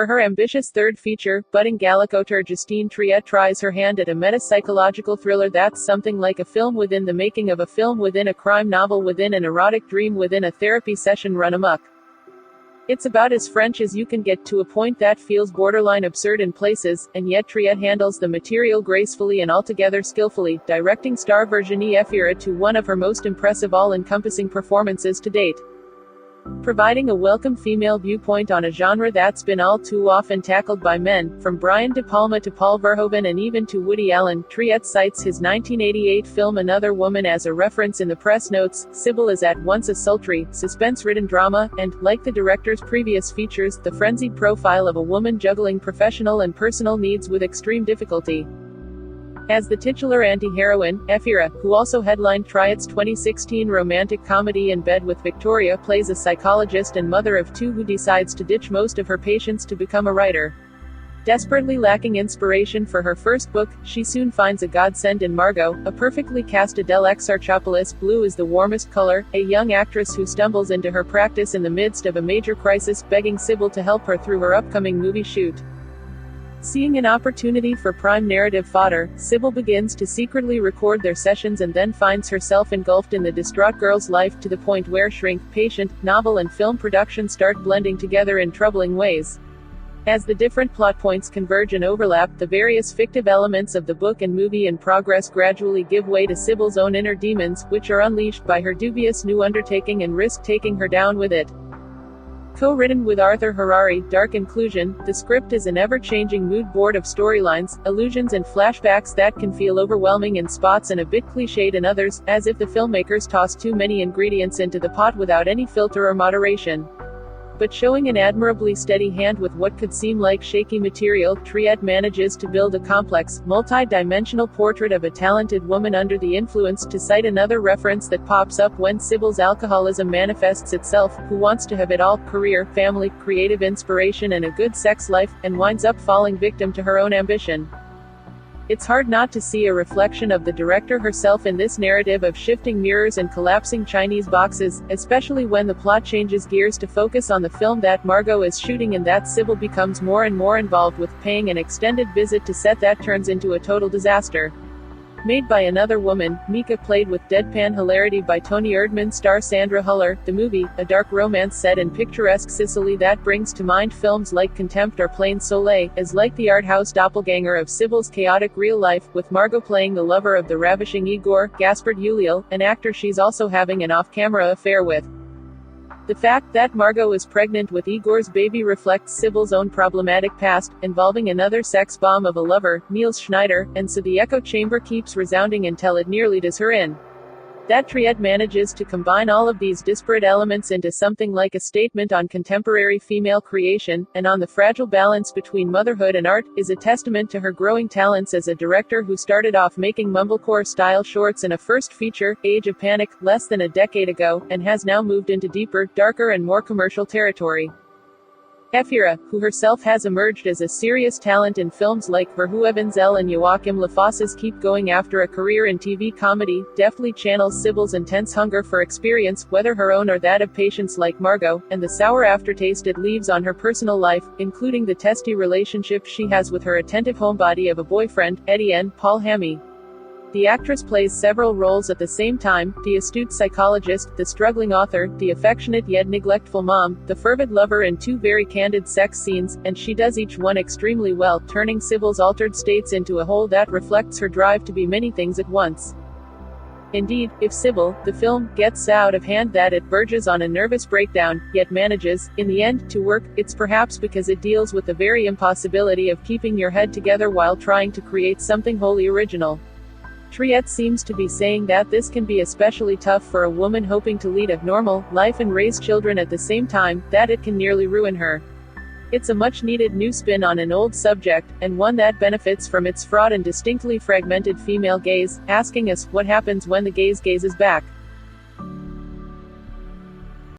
For her ambitious third feature, budding Gallic-auteur Justine Triet tries her hand at a meta-psychological thriller that's something like a film within the making of a film within a crime novel within an erotic dream within a therapy session run amok. It's about as French as you can get, to a point that feels borderline absurd in places, and yet Triet handles the material gracefully and altogether skillfully, directing star Virginie Efira to one of her most impressive all-encompassing performances to date. Providing a welcome female viewpoint on a genre that's been all too often tackled by men, from Brian De Palma to Paul Verhoeven and even to Woody Allen, Triet cites his 1988 film Another Woman as a reference in the press notes. Sibyl is at once a sultry, suspense-ridden drama, and, like the director's previous features, the frenzied profile of a woman juggling professional and personal needs with extreme difficulty. As the titular anti-heroine, Efira, who also headlined Triet's 2016 romantic comedy In Bed with Victoria, plays a psychologist and mother of two who decides to ditch most of her patients to become a writer. Desperately lacking inspiration for her first book, she soon finds a godsend in Margot, a perfectly cast Adele Exarchopoulos. Blue is the warmest color, a young actress who stumbles into her practice in the midst of a major crisis, begging Sibyl to help her through her upcoming movie shoot. Seeing an opportunity for prime narrative fodder, Sibyl begins to secretly record their sessions and then finds herself engulfed in the distraught girl's life, to the point where shrink, patient, novel and film production start blending together in troubling ways. As the different plot points converge and overlap, the various fictive elements of the book and movie in progress gradually give way to Sibyl's own inner demons, which are unleashed by her dubious new undertaking and risk taking her down with it. Co-written with Arthur Harari, Dark Inclusion, the script is an ever-changing mood board of storylines, allusions and flashbacks that can feel overwhelming in spots and a bit cliched in others, as if the filmmakers tossed too many ingredients into the pot without any filter or moderation. But showing an admirably steady hand with what could seem like shaky material, Triet manages to build a complex, multi-dimensional portrait of a talented woman under the influence, to cite another reference that pops up when Sibyl's alcoholism manifests itself, who wants to have it all: career, family, creative inspiration and a good sex life, and winds up falling victim to her own ambition. It's hard not to see a reflection of the director herself in this narrative of shifting mirrors and collapsing Chinese boxes, especially when the plot changes gears to focus on the film that Margot is shooting, and that Sibyl becomes more and more involved with, paying an extended visit to set that turns into a total disaster. Made by Another Woman, Mika, played with deadpan hilarity by Tony Erdmann, star Sandra Huller. The movie, a dark romance set in picturesque Sicily that brings to mind films like Contempt or Plain Soleil, is like the art house doppelganger of Sibyl's chaotic real life, with Margot playing the lover of the ravishing Igor, Gaspard Ulliel, an actor she's also having an off-camera affair with. The fact that Margot is pregnant with Igor's baby reflects Sibyl's own problematic past, involving another sex bomb of a lover, Niels Schneider, and so the echo chamber keeps resounding until it nearly does her in. That Triet manages to combine all of these disparate elements into something like a statement on contemporary female creation, and on the fragile balance between motherhood and art, is a testament to her growing talents as a director who started off making mumblecore-style shorts in a first feature, Age of Panic, less than a decade ago, and has now moved into deeper, darker and more commercial territory. Efira, who herself has emerged as a serious talent in films like Verhoeven's Elle and Joachim Lafosse's Keep Going after a career in TV comedy, deftly channels Sibyl's intense hunger for experience, whether her own or that of patients like Margot, and the sour aftertaste it leaves on her personal life, including the testy relationship she has with her attentive homebody of a boyfriend, Etienne Paul Hammy. The actress plays several roles at the same time: the astute psychologist, the struggling author, the affectionate yet neglectful mom, the fervid lover in two very candid sex scenes, and she does each one extremely well, turning Sibyl's altered states into a whole that reflects her drive to be many things at once. Indeed, if Sibyl, the film, gets out of hand that it verges on a nervous breakdown, yet manages, in the end, to work, it's perhaps because it deals with the very impossibility of keeping your head together while trying to create something wholly original. Triet seems to be saying that this can be especially tough for a woman hoping to lead a normal life and raise children at the same time, that it can nearly ruin her. It's a much-needed new spin on an old subject, and one that benefits from its fraught and distinctly fragmented female gaze, asking us, what happens when the gaze gazes back?